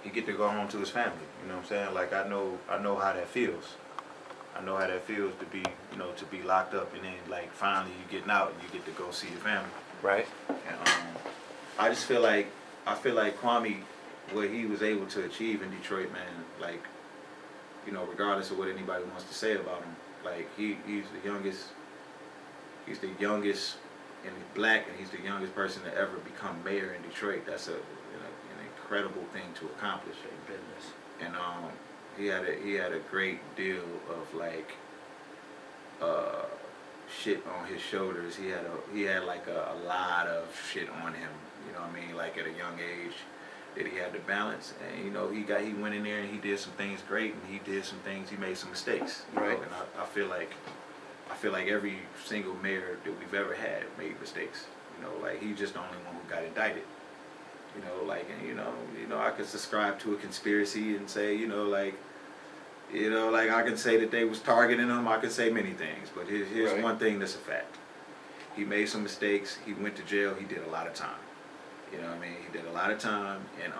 he get to go home to his family. You know what I'm saying? Like I know how that feels. I know how that feels to be, you know, to be locked up and then like finally you getting out and you get to go see your family. Right. And I just feel like Kwame, what he was able to achieve in Detroit, man, like, you know, regardless of what anybody wants to say about him, like he's the youngest and he's black, and he's the youngest person to ever become mayor in Detroit. That's an incredible thing to accomplish. And he had a great deal of like shit on his shoulders. He had like a lot of shit on him. You know what I mean? Like at a young age that he had to balance. And you know he went in there and he did some things great, and he did some things. He made some mistakes. You know? And I feel like every single mayor that we've ever had made mistakes. You know, like he's just the only one who got indicted. You know, like, and you know, I could subscribe to a conspiracy and say, like I can say that they was targeting him. I could say many things, but here's one thing that's a fact. He made some mistakes. He went to jail. He did a lot of time. You know what I mean? He did a lot of time, and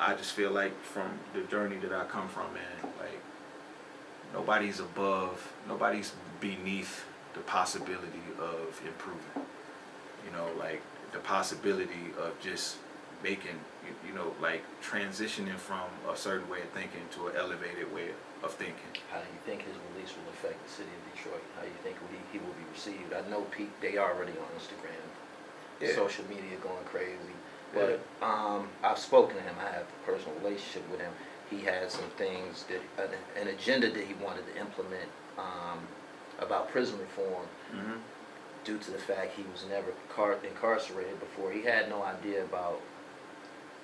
I just feel like from the journey that I come from, man, like nobody's beneath the possibility of improvement. You know, like the possibility of just making, like transitioning from a certain way of thinking to an elevated way of thinking. How do you think his release will affect the city of Detroit? How do you think he will be received? I know they already on Instagram, social media going crazy. But I've spoken to him. I have a personal relationship with him. He had some things that an agenda that he wanted to implement about prison reform. Due to the fact he was never incarcerated before. He had no idea about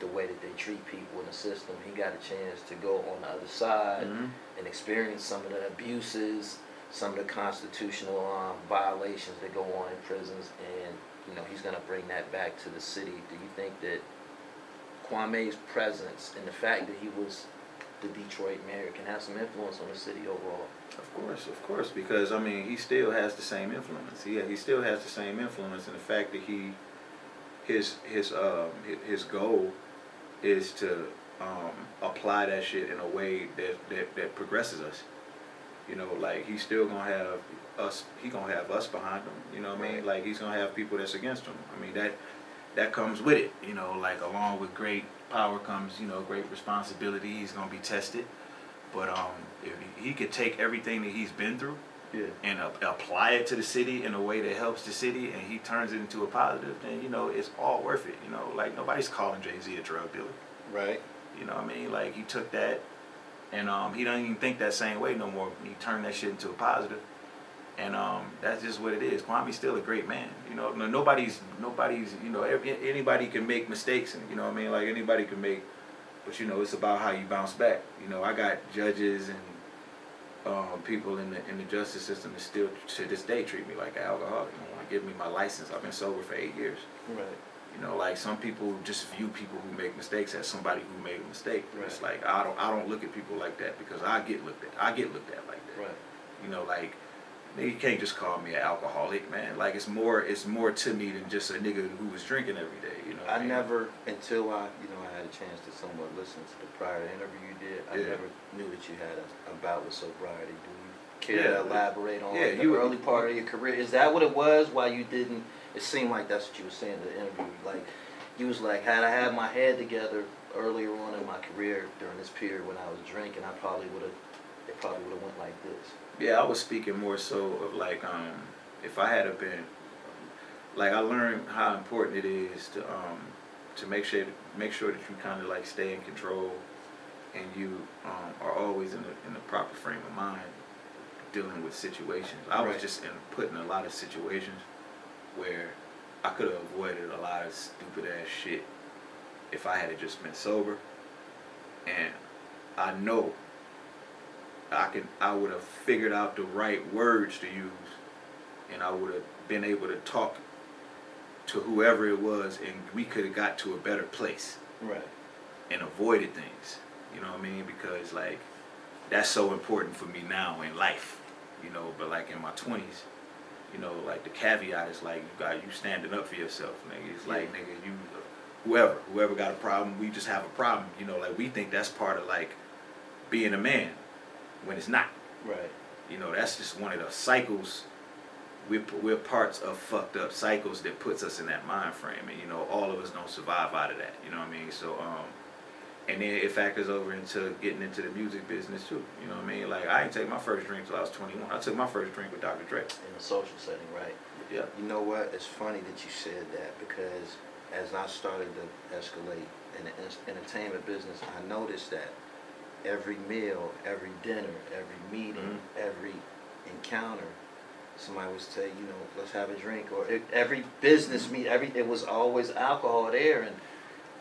the way that they treat people in the system. He got a chance to go on the other side and experience some of the abuses, some of the constitutional violations that go on in prisons, and he's going to bring that back to the city. Do you think that Kwame's presence and the fact that he was the Detroit mayor can have some influence on the city overall? Of course, because I mean he still has the same influence. He still has the same influence, and the fact that his goal is to apply that shit in a way that progresses us. Like he's still gonna have us. He gonna have us behind him. You know what I mean? Like he's gonna have people that's against him. I mean that comes with it. Like along with great power comes great responsibility. He's gonna be tested. But if he could take everything that he's been through and apply it to the city in a way that helps the city, and he turns it into a positive, then it's all worth it. Like nobody's calling Jay-Z a drug dealer. Right. You know what I mean? Like he took that, and he don't even think that same way no more. He turned that shit into a positive, and that's just what it is. Kwame's still a great man. Nobody's. Anybody can make mistakes, and you know what I mean. Like anybody can make. But it's about how you bounce back. I got judges and people in the justice system that still to this day treat me like an alcoholic. Want to give me my license. I've been sober for 8 years. Right. Like some people just view people who make mistakes as somebody who made a mistake. Right. It's like I don't look at people like that because I get looked at like that. Right. Like you can't just call me an alcoholic, man. Like it's more to me than just a nigga who was drinking every day. I never, until I had a chance to somewhat listen to the prior interview you did, I never knew that you had a bout with sobriety. Do you care to elaborate on the early part of your career? Is that what it was? Why you didn't? It seemed like that's what you were saying in the interview. Like you was like, had I had my head together earlier on in my career during this period when I was drinking, it probably would have went like this. Yeah, I was speaking more so of like if I had been. Like I learned how important it is to make sure that you kind of like stay in control, and you are always in the proper frame of mind dealing with situations. I was just put in a lot of situations where I could have avoided a lot of stupid ass shit if I had just been sober, and I know I would have figured out the right words to use, and I would have been able to talk to whoever it was, and we could have got to a better place. Right. And avoided things. You know what I mean? Because like that's so important for me now in life. But like in my 20s, like the caveat is like you standing up for yourself, nigga. It's like nigga, you whoever got a problem, we just have a problem. You know, like we think that's part of like being a man, when it's not. Right. You know, that's just one of the cycles. We're parts of fucked up cycles that puts us in that mind frame, and you know, all of us don't survive out of that. You know what I mean? So and then it factors over into getting into the music business too. You know what I mean? Like I didn't take my first drink till I was 21. I took my first drink with Dr. Dre. In a social setting, right? Yeah. You know what? It's funny that you said that, because as I started to escalate in the entertainment business, I noticed that every meal, every dinner, every meeting, every encounter, somebody would say, you know, let's have a drink, or every business meet, it was always alcohol there. And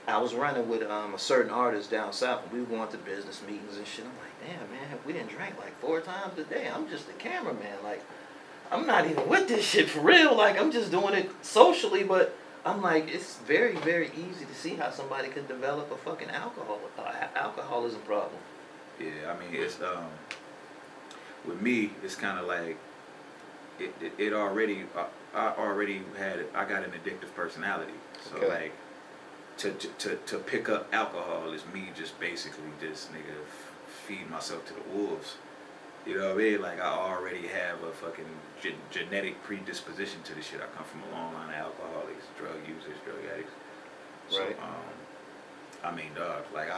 I was running with a certain artist down south, and we were going to business meetings and shit. I'm like, damn, man, we didn't drink like 4 times a day. I'm just a cameraman. Like, I'm not even with this shit for real. Like, I'm just doing it socially, but I'm like, it's very, very easy to see how somebody can develop a fucking alcoholism problem. Yeah, I mean, it's with me, it's kind of like it already. I already had it. I got an addictive personality, so okay. like to pick up alcohol is me just basically just nigga feed myself to the wolves. You know what I mean? Like I already have a fucking genetic predisposition to this shit. I come from a long line of alcoholics, drug users, drug addicts. So, right. I mean, dog, like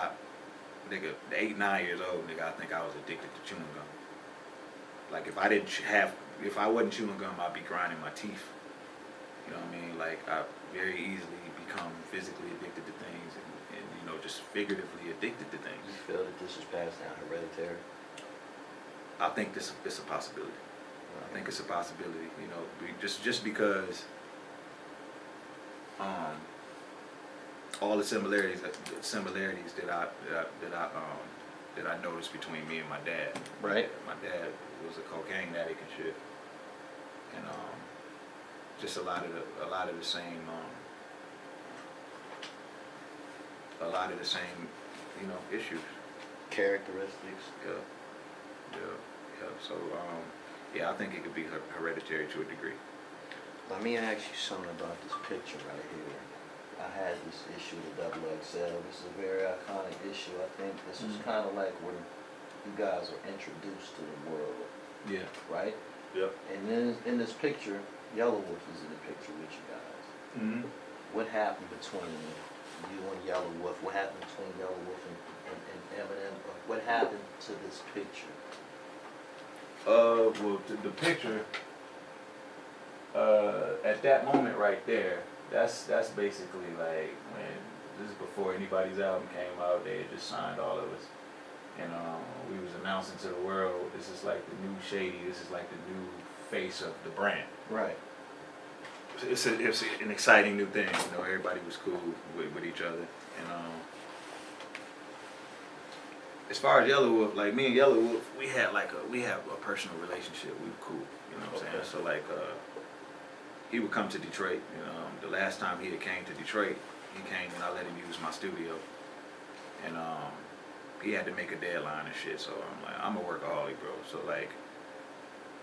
nigga, 8, 9 years old, nigga, I think I was addicted to chewing gum. Like if I wasn't chewing gum, I'd be grinding my teeth. You know what I mean? Like I very easily become physically addicted to things, and you know, just figuratively addicted to things. You feel that this is passed down hereditary? I think it's a possibility. I think it's a possibility. You know, just because all the similarities that I noticed between me and my dad. Right. My dad was a cocaine addict and shit, and just a lot of the same you know, issues. Characteristics. Yeah. So yeah, I think it could be hereditary to a degree. Let me ask you something about this picture right here. I had this issue, the XXL. This is a very iconic issue. I think this is kind of like when you guys are introduced to the world. Yeah. Right? Yep. And then in this picture, Yellow Wolf is in the picture with you guys. Mm-hmm. What happened between you and Yellow Wolf? What happened between Yellow Wolf and Eminem? What happened to this picture? Well, the picture, at that moment right there, that's basically like when, this is before anybody's album came out, they had just signed all of us. And we was announcing to the world, this is like the new Shady, this is like the new face of the brand. Right. It's an exciting new thing, you know, everybody was cool with each other. And as far as Yellow Wolf, like me and Yellow Wolf, we have a personal relationship. We were cool, you know what I'm saying? So like, he would come to Detroit. You know, the last time he had came to Detroit, he came and I let him use my studio, and he had to make a deadline and shit. So I'm like, I'm a workaholic, bro. So like,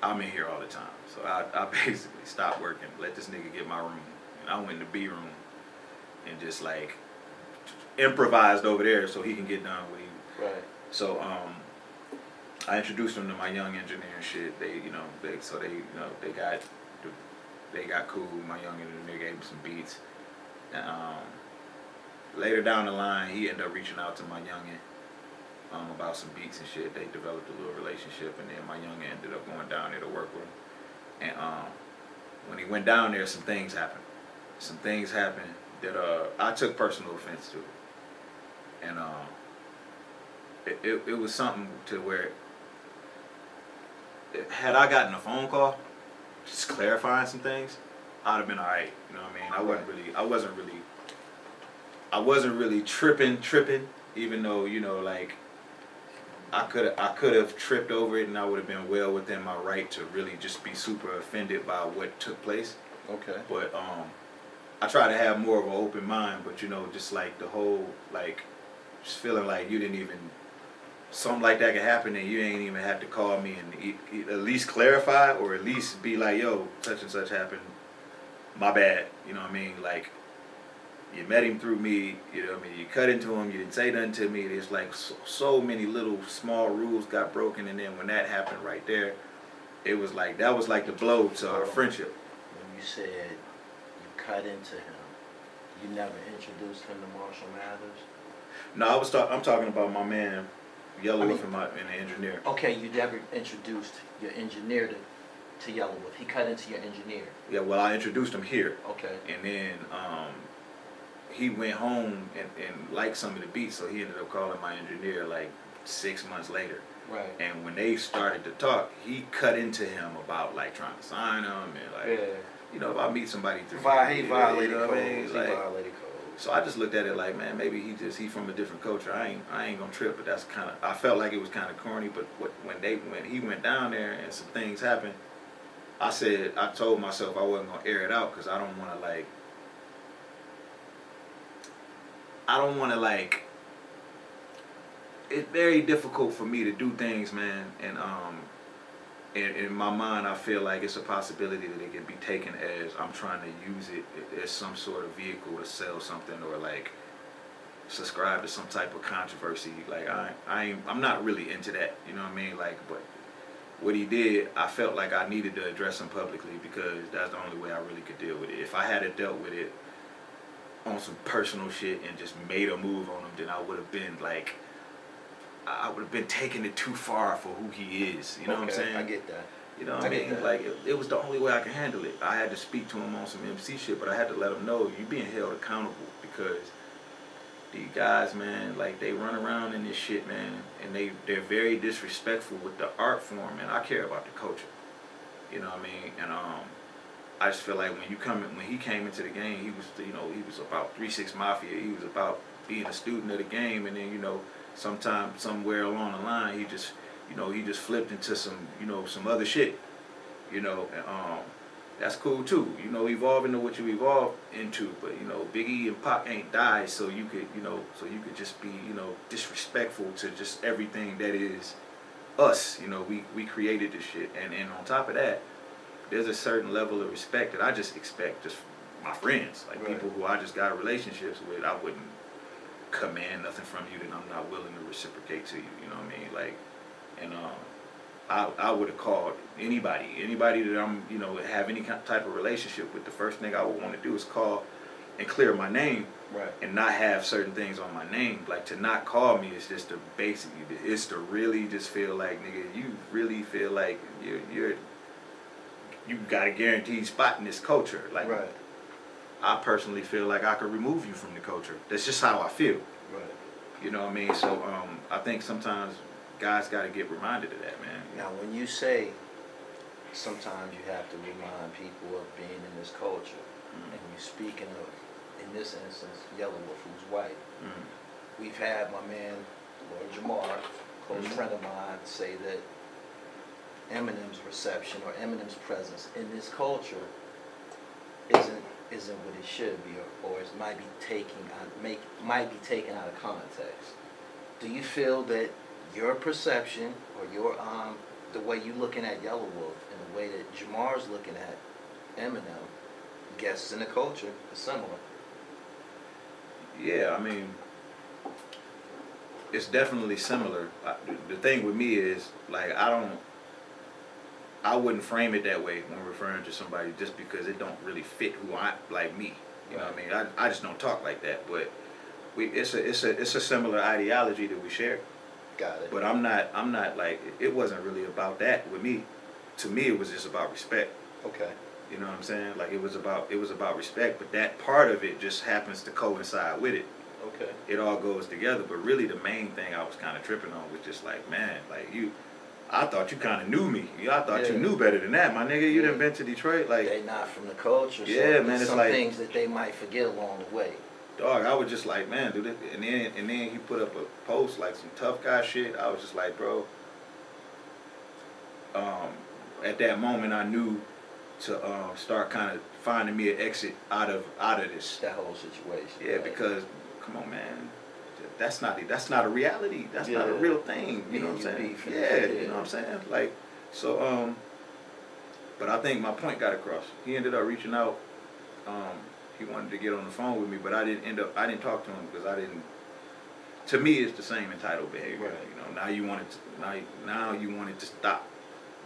I'm in here all the time. So I basically stopped working, let this nigga get my room, and I went in the B room and just like improvised over there so he can get done what he. Right. So I introduced him to my young engineer and shit. They got cool. My young engineer gave him some beats. And, later down the line, he ended up reaching out to my youngin about some beats and shit. They developed a little relationship, and then my youngin ended up going down there to work with him. And when he went down there, some things happened. Some things happened that I took personal offense to, and it was something to where, had I gotten a phone call just clarifying some things, I'd have been alright. You know what I mean? I wasn't really tripping, even though, you know, like I could have tripped over it, and I would have been well within my right to really just be super offended by what took place. Okay. But I try to have more of an open mind, but you know, just like the whole, like, just feeling like you didn't even, something like that could happen and you ain't even have to call me and at least clarify, or at least be like, yo, such and such happened, my bad, you know what I mean? Like, You met him through me, you know what I mean? You cut into him, you didn't say nothing to me. There's like so many little small rules got broken, and then when that happened right there, it was like, that was like the blow to our friendship. When you said you cut into him, you never introduced him to Marshall Mathers? No, I'm talking about my man, Yellowwolf, and the engineer. Okay, you never introduced your engineer to Yellowwolf. He cut into your engineer. Yeah, well, I introduced him here. Okay. And then he went home and liked some of the beats, so he ended up calling my engineer like 6 months later. Right. And when they started to talk, he cut into him about like trying to sign him and like, you know, if I meet somebody through he violated you know codes. I mean? He like, violated codes. So I just looked at it like, man, maybe he from a different culture. I ain't gonna trip, but that's kind of, I felt like it was kind of corny. But when he went down there and some things happened, I told myself I wasn't gonna air it out because I don't want to like. It's very difficult for me to do things, man, and in my mind, I feel like it's a possibility that it can be taken as I'm trying to use it as some sort of vehicle to sell something or like subscribe to some type of controversy. Like I'm not really into that, you know what I mean? Like, but what he did, I felt like I needed to address him publicly because that's the only way I really could deal with it. If I had dealt with it on some personal shit and just made a move on him, then I would have been like, I would have been taking it too far for who he is. You know what I'm saying? I get that. You know what I mean? Like, it was the only way I could handle it. I had to speak to him on some MC shit, but I had to let him know you're being held accountable because these guys, man, like, they run around in this shit, man, and they're very disrespectful with the art form, and I care about the culture. You know what I mean? And I just feel like when he came into the game, he was about 3-6 Mafia. He was about being a student of the game, and then, you know, somewhere along the line, he just flipped into some other shit, you know, and that's cool too, you know, evolve into what you evolve into, but you know, Big E and Pac ain't died, so you could just be, you know, disrespectful to just everything that is us, you know, we created this shit, and on top of that, there's a certain level of respect that I just expect just my friends, like people who I just got relationships with. I wouldn't command nothing from you that I'm not willing to reciprocate to you, you know what I mean? Like, and I would have called anybody that I'm, you know, have any type of relationship with. The first thing I would want to do is call and clear my name, and not have certain things on my name. Like, to not call me is just to basically, it's to really just feel like, nigga, you really feel like you got a guaranteed spot in this culture. Like, I personally feel like I could remove you from the culture. That's just how I feel. You know what I mean? So I think sometimes guys got to get reminded of that, man. Now, when you say sometimes you have to remind people of being in this culture, and you speaking of, in this instance, Yellowwolf, who's white, we've had my man, Lord Jamar, close friend of mine, say that Eminem's reception or Eminem's presence in this culture isn't what it should be, or it might be taken out of context. Do you feel that your perception or your the way you looking at Yellowwolf and the way that Jamar's looking at Eminem, guests in the culture, is similar? Yeah, I mean, it's definitely similar. The thing with me is, like, I wouldn't frame it that way when referring to somebody just because it don't really fit who I, like me. You know what I mean? I just don't talk like that. But it's a similar ideology that we share. Got it. But I'm not like, it wasn't really about that with me. To me, it was just about respect. Okay. You know what I'm saying? Like, it was about respect, but that part of it just happens to coincide with it. Okay. It all goes together. But really, the main thing I was kind of tripping on was just like, man, like, I thought you kind of knew me. I thought you knew better than that, my nigga. You done been to Detroit, like, they not from the culture. Yeah, so man. It's some like things that they might forget along the way. Dog, I was just like, man, dude. And then he put up a post like some tough guy shit. I was just like, bro. At that moment, I knew to start kind of finding me an exit out of this. That whole situation. Yeah, because come on, man. That's not a reality. That's not a real thing. You know what I'm saying? Yeah, you know what I'm saying? Like, so, but I think my point got across. He ended up reaching out he wanted to get on the phone with me, but I didn't talk to him because I didn't. To me, it's the same entitled behavior. Right. You know, now you want it to, now you want it to stop.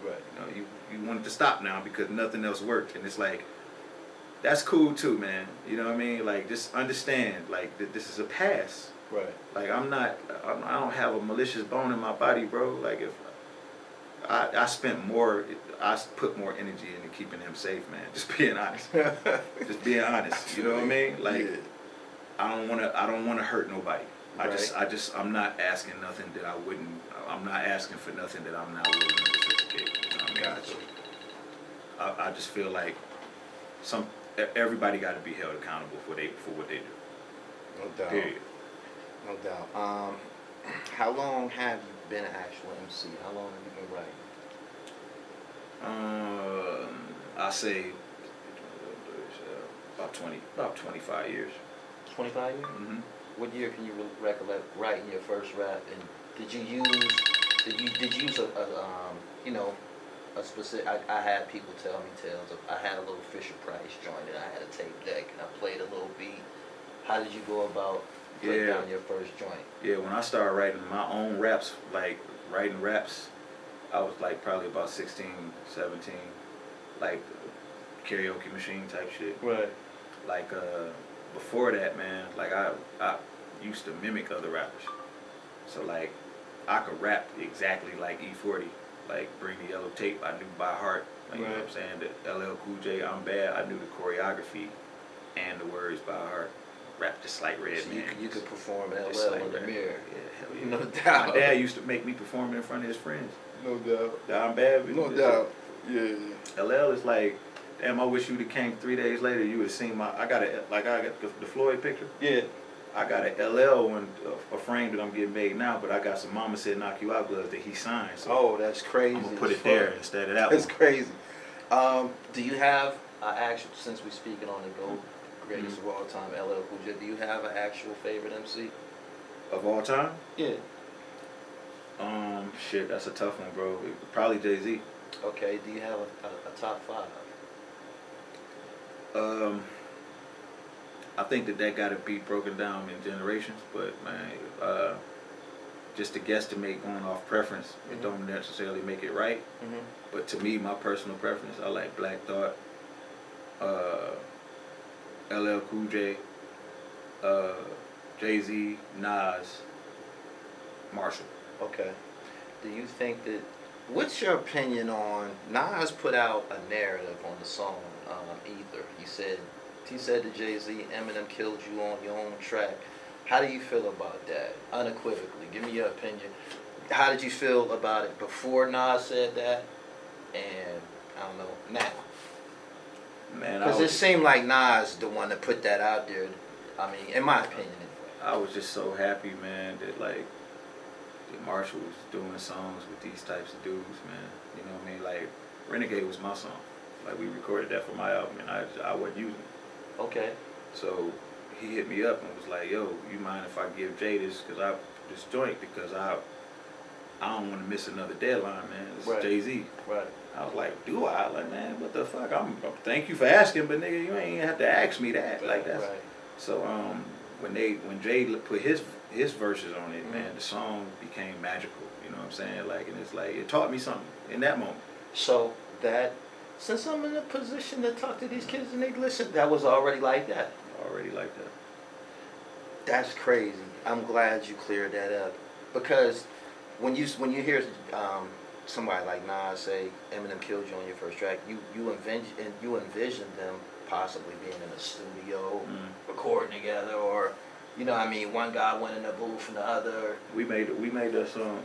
Right. You know, you want it to stop now because nothing else worked, and it's like, that's cool too, man. You know what I mean? Like, just understand, like, this is a pass. Right. Like, I don't have a malicious bone in my body, bro. Like, if I put more energy into keeping him safe, man. Just being honest. Just being honest. You know what I mean? Like, yeah. I don't wanna hurt nobody. Right. I'm not asking nothing that I wouldn't. I'm not asking for nothing that I'm not willing to reciprocate. You know what I mean? Gotcha. So I just feel like everybody got to be held accountable for what they do. No doubt. Period. No doubt. How long have you been an actual MC? How long have you been writing? I say about 25 years. 25 years? Mm-hmm. What year can you recollect writing your first rap? And did you use a specific? I had people tell me tales of, I had a little Fisher Price joint and I had a tape deck and I played a little beat. How did you go about putting down your first joint? Yeah, when I started writing my own raps, like writing raps, I was like probably about 16, 17, like karaoke machine type shit. Right. Like before that, man, like I used to mimic other rappers. So like I could rap exactly like E40, like Bring the Yellow Tape, I knew by heart. Like, right. You know what I'm saying? The LL Cool J, I'm Bad, I knew the choreography and the words by heart. Rap just like Redman. So you could perform LL like in the mirror. Yeah, hell yeah. No doubt. My dad used to make me perform in front of his friends. No doubt. I'm Bad. No doubt. Yeah. LL is like, damn, I wish you'd have came 3 days later. You would have seen I got the Floyd picture. Yeah. I got a LL one, a frame that I'm getting made now, but I got some Mama Said Knock You Out gloves that he signed. So that's crazy. I'm gonna put it there instead of that one. That's crazy. Do you have actual, since we're speaking on the GOAT, greatest of all time, LL Cool J, do you have an actual favorite MC? Of all time? Yeah. Shit, that's a tough one, bro. Probably Jay-Z. Okay, do you have a top 5? I think that got to be broken down in generations, but man, just to guesstimate going off preference, it don't necessarily make it right. But to me, my personal preference, I like Black Thought, LL Cool J, Jay-Z, Nas, Marshall. Okay. Do you think that, what's your opinion on, Nas put out a narrative on the song Ether. He said to Jay-Z, Eminem killed you on your own track. How do you feel about that? Unequivocally, give me your opinion. How did you feel about it before Nas said that? And, I don't know, now? Man, because it seemed like Nas the one that put that out there. I mean, in my opinion. Anyway. I was just so happy, man, that like that Marshall was doing songs with these types of dudes, man. You know what I mean? Like Renegade was my song. Like we recorded that for my album, and I wasn't using it. Okay. So he hit me up and was like, "Yo, you mind if I give Jay this joint because I don't want to miss another deadline, man. This is Jay-Z." Right. I was like, "Do I?" Like, man, what the fuck? Thank you for asking, but nigga, you ain't have to ask me that. Like that's. Right. So when Jay put his verses on it, man, the song became magical. You know what I'm saying? Like, and it's like it taught me something in that moment. So that. Since I'm in a position to talk to these kids and they listen, that was already like that. Already like that. That's crazy. I'm glad you cleared that up. Because when you hear somebody like Nas say Eminem killed you on your first track, you envision them possibly being in a studio, recording together, or you know what I mean, one guy went in the booth and the other. We made that song.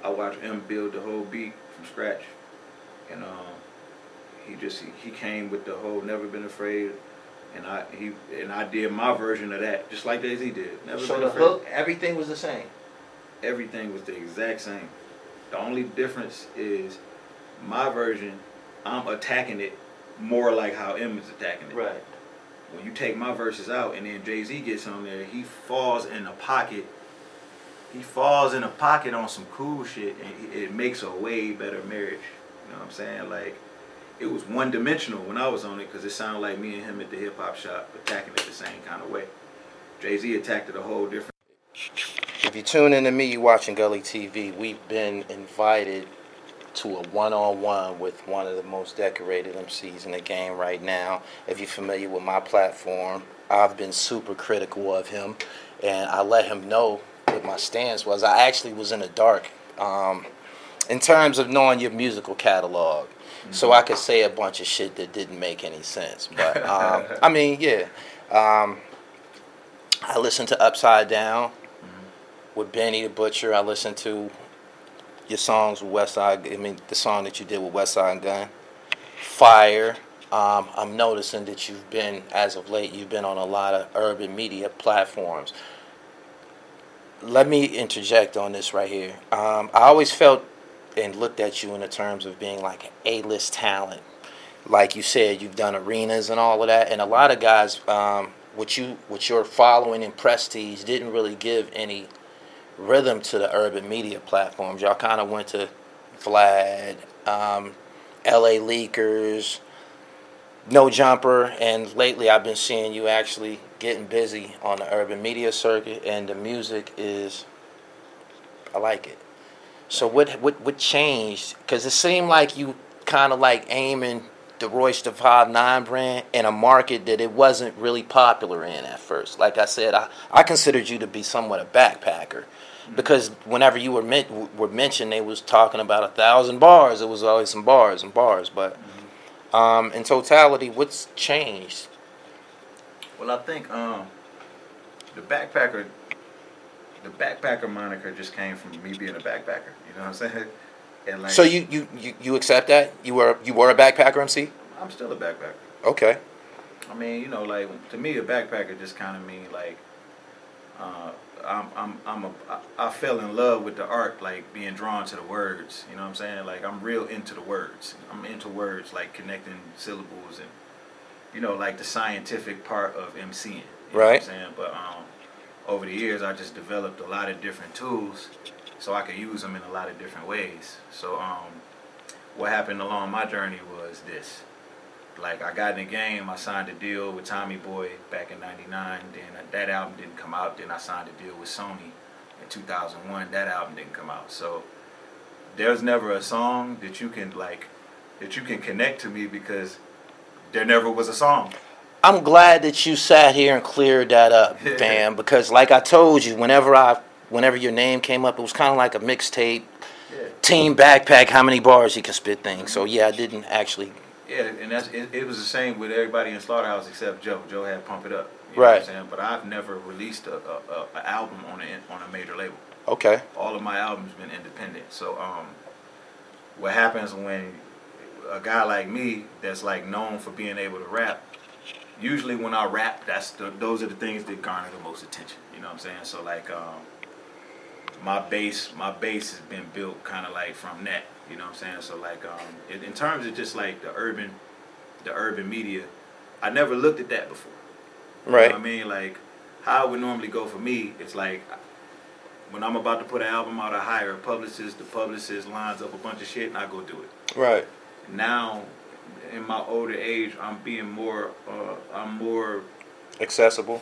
I watched M build the whole beat from scratch. And he came with the whole Never Been Afraid, and I did my version of that just like Jay-Z did. Never so Been Afraid. Hook, everything was the same. Everything was the exact same. The only difference is my version. I'm attacking it more like how M is attacking it. Right. When you take my verses out and then Jay-Z gets on there, he falls in a pocket. He falls in a pocket on some cool shit, and it makes a way better marriage. You know what I'm saying? Like, it was one dimensional when I was on it because it sounded like me and him at the hip hop shop attacking it the same kind of way. Jay-Z attacked it a whole different. If you tune in to me, you watching Gully TV. We've been invited to a one-on-one with one of the most decorated MCs in the game right now. If you're familiar with my platform, I've been super critical of him, and I let him know what my stance was. I actually was in the dark in terms of knowing your musical catalog. So I could say a bunch of shit that didn't make any sense. But, I mean, yeah. I listened to Upside Down with Benny the Butcher. I listened to your songs with Westside. I mean, the song that you did with Westside Gun. Fire. I'm noticing that you've been, as of late, you've been on a lot of urban media platforms. Let me interject on this right here. I always felt and looked at you in the terms of being like an A-list talent. Like you said, you've done arenas and all of that, and a lot of guys, with your following and prestige, didn't really give any rhythm to the urban media platforms. Y'all kind of went to Vlad, LA Leakers, No Jumper, and lately I've been seeing you actually getting busy on the urban media circuit, and the music is, I like it. So what changed? Because it seemed like you kind of like aiming the Royce the 5'9" brand in a market that it wasn't really popular in at first. Like I said, I considered you to be somewhat a backpacker, because whenever you were mentioned, they was talking about 1,000 bars. It was always some bars and bars. But in totality, what's changed? Well, I think the backpacker moniker just came from me being a backpacker. You know what I'm saying? And like, so you accept that you were a backpacker MC? I'm still a backpacker. Okay. I mean, you know, like to me, a backpacker just kind of mean like I fell in love with the art, like being drawn to the words. You know what I'm saying? Like I'm real into the words. I'm into words, like connecting syllables and, you know, like the scientific part of MCing. You know what I'm saying? But over the years, I just developed a lot of different tools so I could use them in a lot of different ways. So what happened along my journey was this. Like I got in the game, I signed a deal with Tommy Boy back in '99. Then that album didn't come out. Then I signed a deal with Sony in 2001. That album didn't come out. So there's never a song that you can connect to me because there never was a song. I'm glad that you sat here and cleared that up, fam, because like I told you, whenever your name came up, it was kind of like a mixtape, Team Backpack, how many bars he could spit things. So yeah, I didn't actually. Yeah, and it was the same with everybody in Slaughterhouse except Joe. Joe had Pump It Up. You know what I'm saying? But I've never released a album on a major label. Okay. All of my albums been independent. So what happens when a guy like me that's like known for being able to rap, usually when I rap, those are the things that garner the most attention. You know what I'm saying? So like my base has been built kind of like from that. You know what I'm saying? So like in terms of just like the urban media, I never looked at that before. Right. You know what I mean? Like how it would normally go for me, it's like when I'm about to put an album out, I hire a publicist. The publicist lines up a bunch of shit and I go do it. Right. Now, in my older age, I'm more accessible.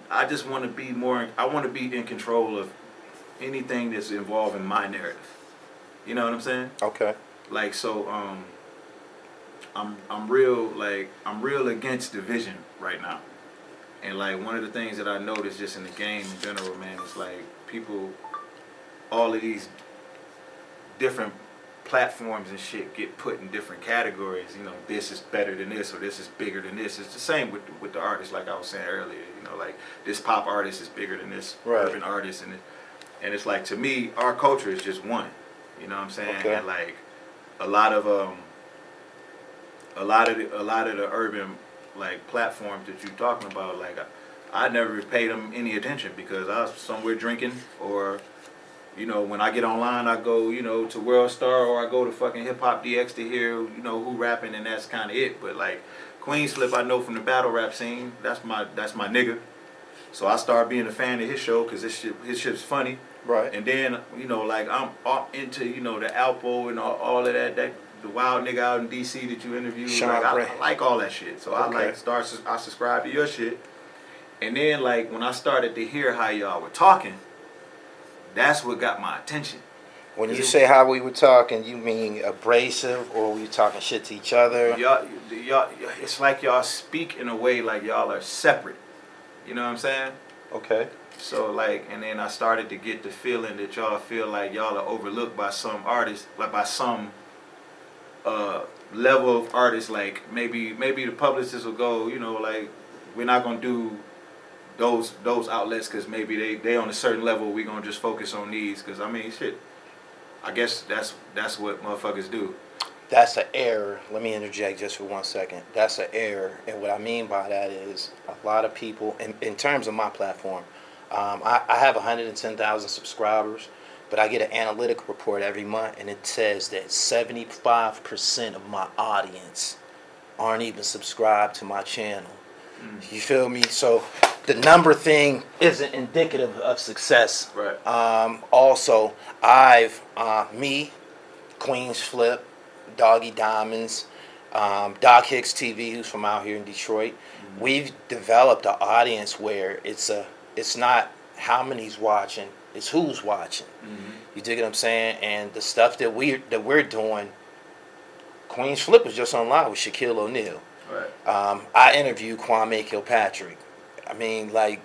I just want to be I want to be in control of anything that's involving my narrative. You know what I'm saying? Okay. Like so, I'm real against division right now. And like one of the things that I noticed just in the game in general, man, is like people, all of these different platforms and shit get put in different categories. You know, this is better than this, or this is bigger than this. It's the same with the artists, like I was saying earlier. You know, like this pop artist is bigger than this urban artist, and it's like to me, our culture is just one. You know what I'm saying? Okay. And like a lot of the urban like platforms that you're talking about, like I never paid them any attention because I was somewhere drinking, or you know, when I get online, I go, you know, to World Star, or I go to fucking Hip Hop DX to hear, you know, who rapping, and that's kind of it. But like Queens Flip, I know from the battle rap scene, that's my nigga. So I started being a fan of his show because his shit's funny. Right. And then, you know, like I'm into, you know, the Alpo and all of that the wild nigga out in DC that you interviewed. Sean Like Bray. I like all that shit. So Okay. I subscribe to your shit. And then like when I started to hear how y'all were talking, that's what got my attention. When you say how we were talking, you mean abrasive, or were you talking shit to each other? Y'all, it's like y'all speak in a way like y'all are separate. You know what I'm saying? Okay. So like, and then I started to get the feeling that y'all feel like y'all are overlooked by some artists, like by some level of artists. Like maybe the publicists will go, you know, like we're not gonna do those outlets because maybe they on a certain level. We're gonna just focus on these because I mean shit. I guess that's what motherfuckers do. That's an error. Let me interject just for 1 second. That's an error. And what I mean by that is a lot of people, in terms of my platform, I have 110,000 subscribers, but I get an analytic report every month, and it says that 75% of my audience aren't even subscribed to my channel. You feel me? So the number thing isn't indicative of success. Right. Also, I've me, Queens Flip, Doggy Diamonds, Doc Hicks TV, who's from out here in Detroit. Mm-hmm. We've developed an audience where it's not how many's watching, it's who's watching. Mm-hmm. You dig what I'm saying? And the stuff that we're doing, Queens Flip was just on live with Shaquille O'Neal. Right. I interviewed Kwame Kilpatrick. I mean, like,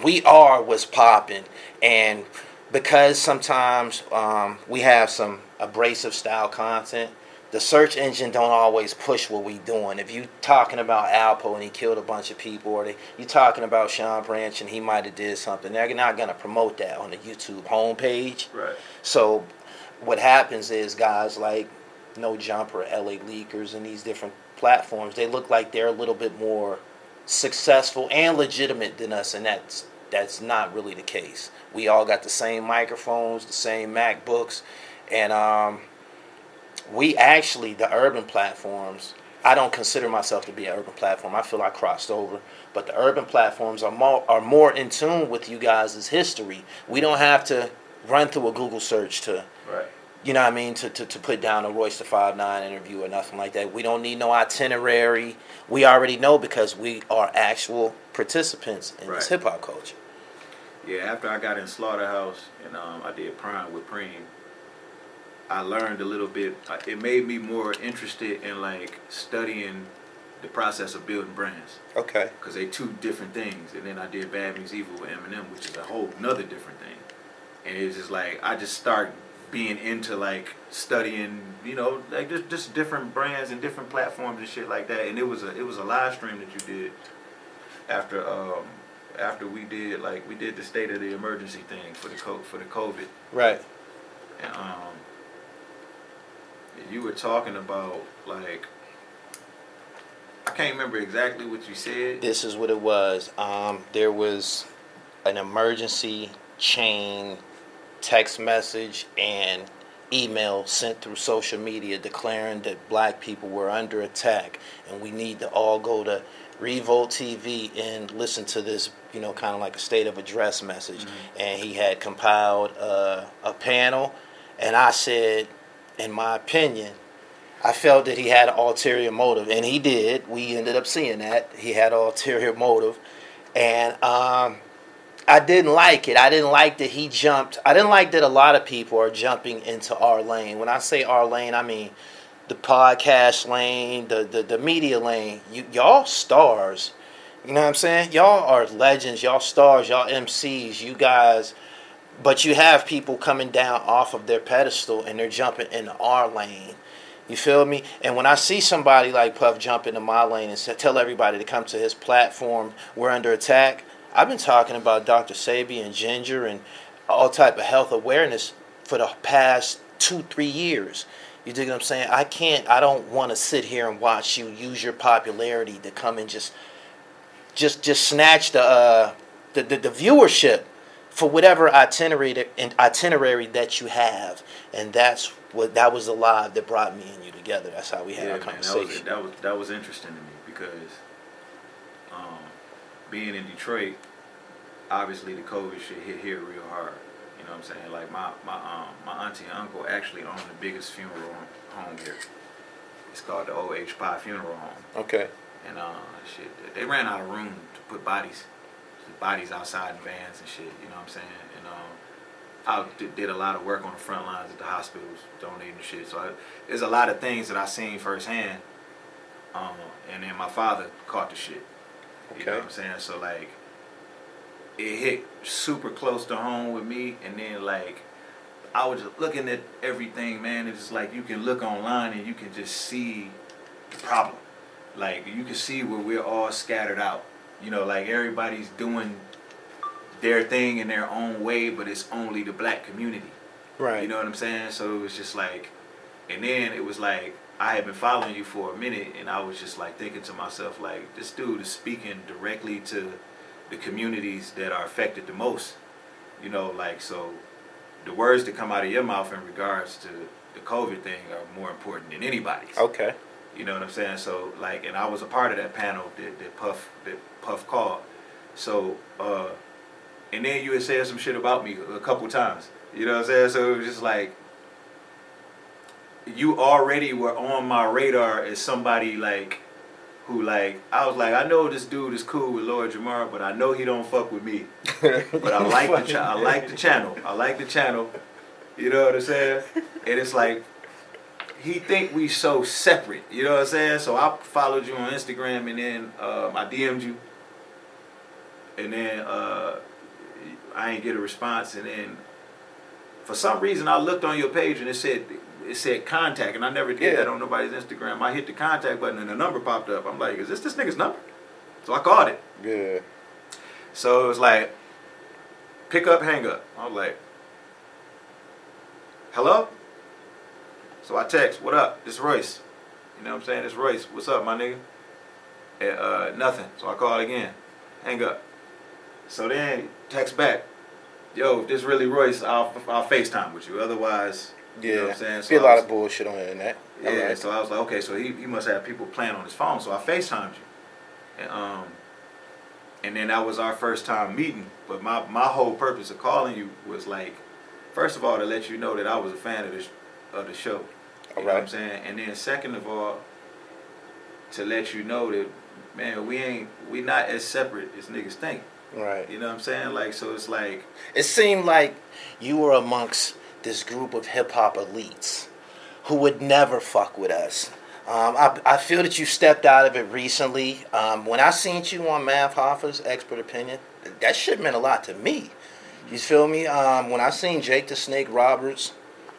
we are what's popping, and because sometimes we have some abrasive style content, the search engine don't always push what we doing. If you talking about Alpo and he killed a bunch of people, or you talking about Sean Branch and he might have did something, they're not gonna promote that on the YouTube homepage. Right. So what happens is guys like No Jumper, LA Leakers, and these different platforms, they look like they're a little bit more successful and legitimate than us, and that's not really the case. We all got the same microphones, the same MacBooks, and we actually, the urban platforms, I don't consider myself to be an urban platform. I feel I crossed over, but the urban platforms are more in tune with you guys' history. We don't have to run through a Google search to, right. You know what I mean, to put down a Royce the 5'9" interview or nothing like that. We don't need no itinerary. We already know because we are actual participants in this hip-hop culture. Yeah, after I got in Slaughterhouse and I did Prime with Preem, I learned a little bit. It made me more interested in like studying the process of building brands. Okay. Because they two different things. And then I did Bad Meets Evil with Eminem, which is a whole nother different thing. And it's just like I just started being into like studying, you know, like just different brands and different platforms and shit like that. And it was a live stream that you did after we did the state of the emergency thing for the COVID. Right. And you were talking about like I can't remember exactly what you said. This is what it was. There was an emergency chain text message and email sent through social media declaring that black people were under attack and we need to all go to Revolt TV and listen to this, you know, kind of like a state of address message. Mm-hmm. And he had compiled a panel, and I said, in my opinion, I felt that he had an ulterior motive, and he did. We ended up seeing that. He had an ulterior motive, and I didn't like it. I didn't like that he jumped. I didn't like that a lot of people are jumping into our lane. When I say our lane, I mean the podcast lane, the media lane. Y'all stars. You know what I'm saying? Y'all are legends. Y'all stars. Y'all MCs. You guys. But you have people coming down off of their pedestal and they're jumping into our lane. You feel me? And when I see somebody like Puff jump into my lane and tell everybody to come to his platform, we're under attack. I've been talking about Dr. Sabi and Ginger and all type of health awareness for the past 2-3 years. You dig what I'm saying? I don't want to sit here and watch you use your popularity to come and just snatch the viewership for whatever itinerary that you have. And that was the live that brought me and you together. That's how we had our conversation. That was interesting to me because being in Detroit, obviously the COVID shit hit here real hard. You know what I'm saying? Like my auntie and uncle actually own the biggest funeral home here. It's called the O.H. Pye Funeral Home. Okay. And shit, they ran out of room to put bodies outside in vans and shit. You know what I'm saying? And I did a lot of work on the front lines at the hospitals, donating shit. So there's a lot of things that I seen firsthand. And then my father caught the shit. Okay. You know what I'm saying? So like, it hit super close to home with me. And then like, I was just looking at everything, man. It's just like you can look online and you can just see the problem. Like you can see where we're all scattered out. You know, like everybody's doing their thing in their own way, but it's only the black community. Right. You know what I'm saying? So it was just like, and then it was like, I had been following you for a minute, and I was just like thinking to myself, like, this dude is speaking directly to the communities that are affected the most. You know, like, so the words that come out of your mouth in regards to the COVID thing are more important than anybody's. Okay. You know what I'm saying? So like, and I was a part of that panel that Puff called. So and then you had said some shit about me a couple times. You know what I'm saying? So it was just like, you already were on my radar as somebody like who like, I was like, I know this dude is cool with Lord Jamar, but I know he don't fuck with me. But I like I like the channel. I like the channel. You know what I'm saying? And it's like, he think we so separate. You know what I'm saying? So I followed you on Instagram, and then I DM'd you, and then I ain't get a response, and then for some reason I looked on your page and it said contact, and I never did that on nobody's Instagram. I hit the contact button and the number popped up. I'm like, is this nigga's number? So I called it. Yeah. So it was like, pick up, hang up. I was like, hello? So I text, what up? This Royce. You know what I'm saying? This Royce. What's up, my nigga? And, nothing. So I called again. Hang up. So then text back, yo, if this really Royce, I'll FaceTime with you. Otherwise, you know what I'm saying? So a lot of bullshit on the internet. Yeah, right. So I was like, okay, so he must have people playing on his phone. So I FaceTimed you. And then that was our first time meeting. But my whole purpose of calling you was like, first of all, to let you know that I was a fan of the show. You know what I'm saying? And then second of all, to let you know that, man, we not as separate as niggas think. Right. You know what I'm saying? Like, so it's like, it seemed like you were amongst this group of hip-hop elites who would never fuck with us. I feel that you stepped out of it recently. When I seen you on Mav Hoffa's Expert Opinion, that shit meant a lot to me. You feel me? When I seen Jake the Snake Roberts,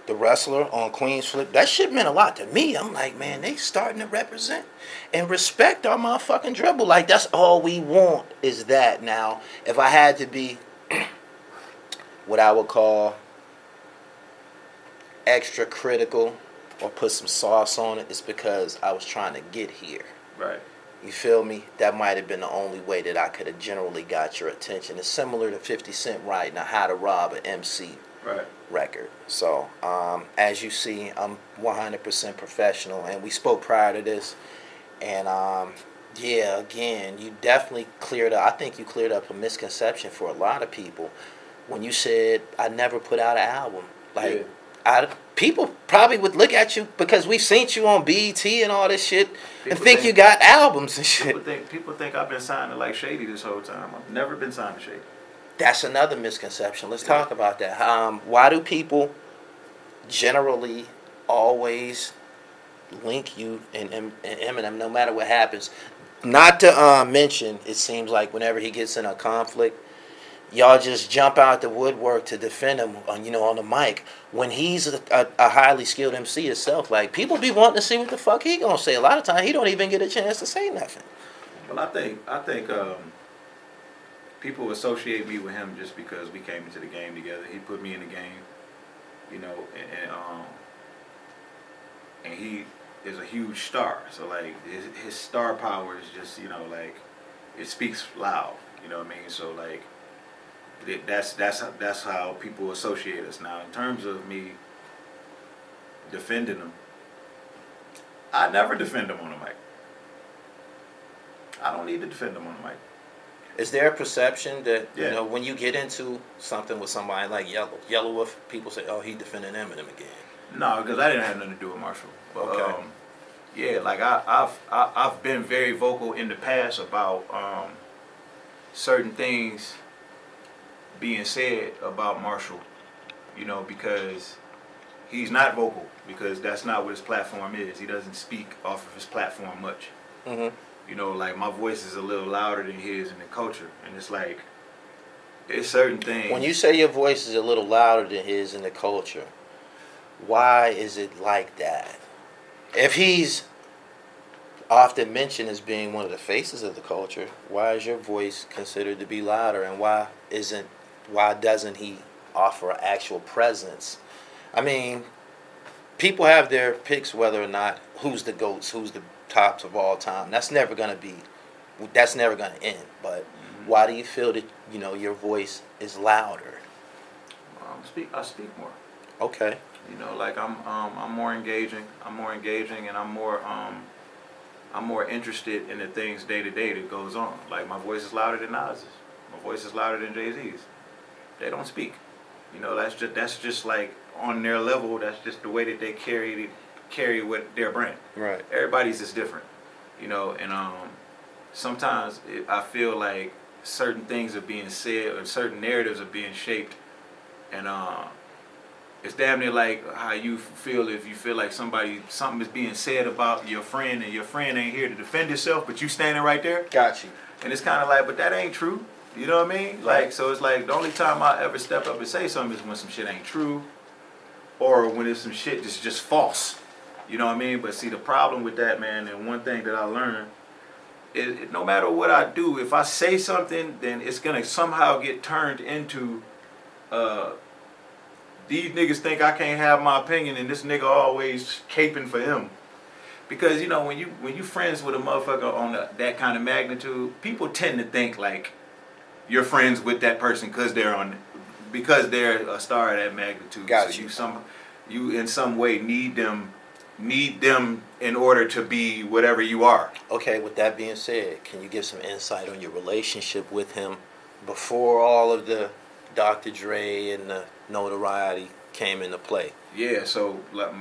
the wrestler, on Queen's Flip, that shit meant a lot to me. I'm like, man, they starting to represent and respect our motherfucking dribble. Like, that's all we want is that. Now, if I had to be what I would call extra critical or put some sauce on it, it's because I was trying to get here. right. You feel me? That might have been the only way that I could have generally got your attention. It's similar to 50 Cent writing a How to Rob an MC record. So, as you see, I'm 100% professional, and we spoke prior to this, and yeah, again, you definitely cleared up, I think you cleared up a misconception for a lot of people when you said, I never put out an album. Like, people probably would look at you because we've seen you on BET and all this shit and think you got albums and shit. People think I've been signed to like Shady this whole time. I've never been signed to Shady. That's another misconception. Let's talk about that. Why do people generally always link you and Eminem no matter what happens? Not to mention, it seems like whenever he gets in a conflict, y'all just jump out the woodwork to defend him on, on the mic. When he's a highly skilled MC himself, like, people be wanting to see what the fuck he gonna say. A lot of times he don't even get a chance to say nothing. Well, I think people associate me with him just because we came into the game together. He put me in the game, and he is a huge star. So like his star power is just like it speaks loud. You know what I mean? So like that's how people associate us. Now in terms of me defending him, I never defend him on the mic. I don't need to defend him on the mic. Is there a perception that Yeah. you know when you get into something with somebody like Yellow Wolf, people say, "Oh, he defending Eminem again." No, because I didn't have nothing to do with Marshall. But, Okay. yeah, like I've been very vocal in the past about certain things being said about Marshall, you know, because he's not vocal, because that's not what his platform is. He doesn't speak off of his platform much. Mm-hmm. You know, like my voice is a little louder than his in the culture, and it's like it's certain things. When you say your voice is a little louder than his in the culture, why is it like that? If he's often mentioned as being one of the faces of the culture, why is your voice considered to be louder, and why doesn't he offer an actual presence? I mean, people have their picks whether or not who's the GOATs, who's the tops of all time. That's never gonna end. But why do you feel that your voice is louder? I speak more. Okay. You know, like I'm more engaging. And I'm more interested in the things day to day that goes on. Like my voice is louder than Nas's. My voice is louder than Jay-Z's. They don't speak. You know, that's just like on their level. That's just the way that they carry with their brand. Right. Everybody's just different. You know, and sometimes I feel like certain things are being said or certain narratives are being shaped, and it's damn near like how you feel if you feel like something is being said about your friend, and your friend ain't here to defend himself, but you standing right there. Got you. And it's kind of like, but that ain't true. You know what I mean? Like, so it's like the only time I ever step up and say something is when some shit ain't true, or when it's some shit that's just false. You know what I mean? But see, the problem with that, man, and one thing that I learned is no matter what I do, if I say something, then it's gonna somehow get turned into these niggas think I can't have my opinion, and this nigga always caping for him. Because you know when you friends with a motherfucker on that kind of magnitude, people tend to think like you're friends with that person because they're a star of that magnitude. Got so you. You in some way need them in order to be whatever you are. Okay, with that being said, can you give some insight on your relationship with him before all of the Dr. Dre and the notoriety came into play? Yeah, so like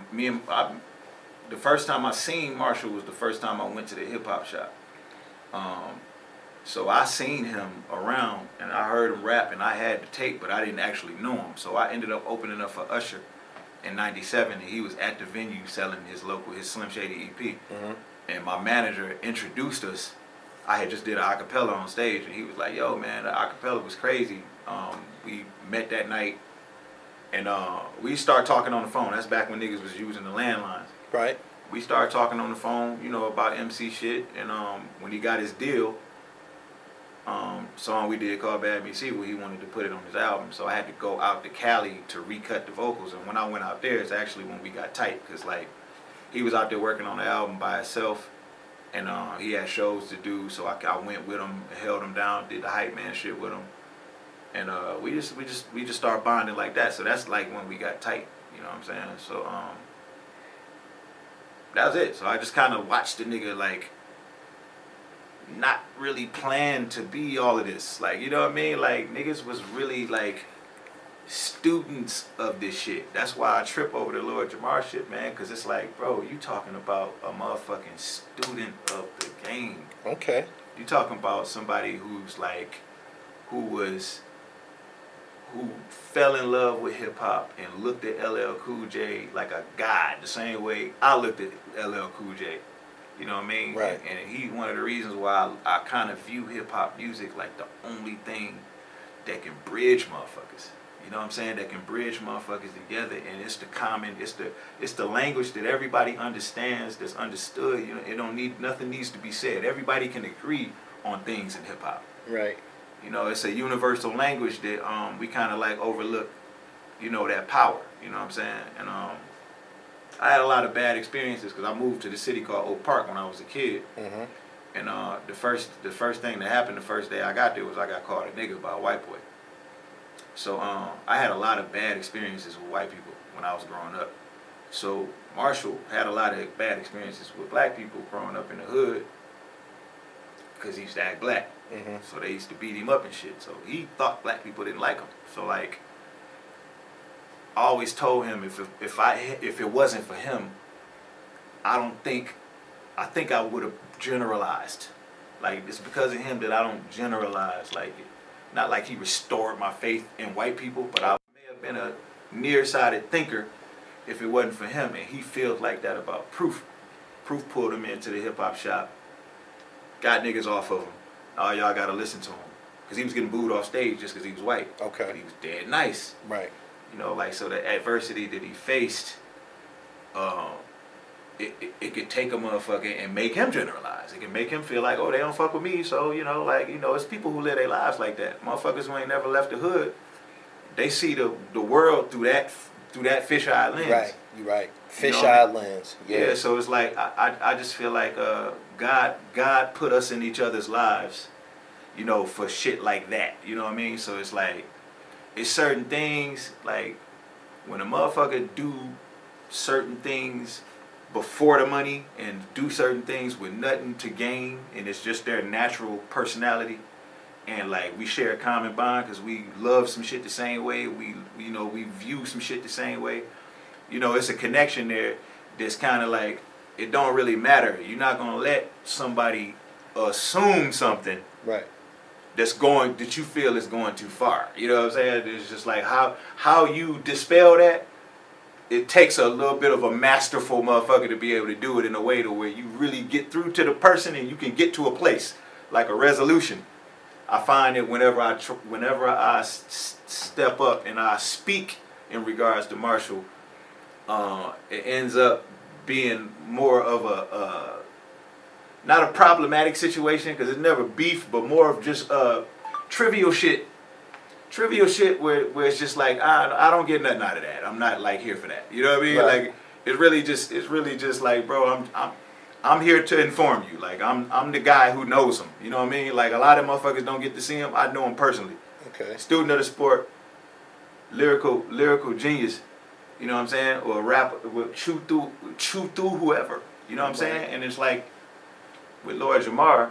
the first time I seen Marshall was the first time I went to the hip hop shop. So I seen him around and I heard him rap and I had the tape, but I didn't actually know him. So I ended up opening up for Usher in '97, and he was at the venue selling his Slim Shady EP. Mm-hmm. And my manager introduced us. I had just did an acapella on stage, and he was like, "Yo, man, the acapella was crazy." We met that night, and we started talking on the phone. That's back when niggas was using the landlines. Right. We started talking on the phone, you know, about MC shit. And when he got his deal, song we did called Bad BC, where he wanted to put it on his album. So I had to go out to Cali to recut the vocals. And when I went out there, it's actually when we got tight, because like he was out there working on the album by himself, and he had shows to do. So I went with him, held him down, did the hype man shit with him, and we just started bonding like that. So that's like when we got tight. You know what I'm saying? So that was it. So I just kind of watched the nigga, like, not really planned to be all of this. Like, you know what I mean? Like, niggas was really, like, students of this shit. That's why I trip over the Lord Jamar shit, man, because it's like, bro, you talking about a motherfucking student of the game. Okay. You talking about somebody who's, like, who fell in love with hip-hop and looked at LL Cool J like a god, the same way I looked at LL Cool J. You know what I mean? Right. And he's one of the reasons why I kind of view hip-hop music like the only thing that can bridge motherfuckers. You know what I'm saying? That can bridge motherfuckers together, and it's the language that everybody understands, that's understood. You know, nothing needs to be said. Everybody can agree on things in hip-hop. Right. You know, it's a universal language that we kind of like overlook, you know, that power. You know what I'm saying? And I had a lot of bad experiences because I moved to the city called Oak Park when I was a kid. Mm-hmm. And the first thing that happened the first day I got there was I got called a nigga by a white boy. So I had a lot of bad experiences with white people when I was growing up. So Marshall had a lot of bad experiences with black people growing up in the hood because he used to act black. So they used to beat him up and shit. So he thought black people didn't like him. So like, I always told him if it wasn't for him, I think I would have generalized. Like, it's because of him that I don't generalize. Like, not like he restored my faith in white people, but I may have been a nearsighted thinker if it wasn't for him. And he feels like that about Proof. Proof pulled him into the hip hop shop, got niggas off of him. Oh, y'all gotta listen to him. Because he was getting booed off stage just because he was white. Okay. But he was dead nice. Right. You know, like, so the adversity that he faced, it could take a motherfucker and make him generalize. It can make him feel like, oh, they don't fuck with me. So, you know, like, you know, it's people who live their lives like that. Motherfuckers who ain't never left the hood, they see the world through that fisheye lens. Right, you're right. Fisheye lens. Yeah, so it's like, I just feel like God put us in each other's lives, you know, for shit like that. You know what I mean? So it's like, it's certain things, like, when a motherfucker do certain things before the money and do certain things with nothing to gain, and it's just their natural personality, and like we share a common bond because we love some shit the same way, we view some shit the same way, you know, it's a connection there that's kind of like, it don't really matter. You're not gonna let somebody assume something right that you feel is going too far. You know what I'm saying? It's just like how you dispel that. It takes a little bit of a masterful motherfucker to be able to do it in a way to where you really get through to the person and you can get to a place, like a resolution. I find that whenever I step up and I speak in regards to Marshall, it ends up being more of a not a problematic situation, because it's never beef, but more of just trivial shit where it's just like, I don't get nothing out of that. I'm not like here for that. You know what I mean? Right. Like, it's really just like, bro, I'm here to inform you. Like, I'm the guy who knows him. You know what I mean? Like, a lot of motherfuckers don't get to see him. I know him personally. Okay. Student of the sport, lyrical genius. You know what I'm saying? Or a rapper with chew through whoever. You know what I'm saying? And it's like, with Lord Jamar,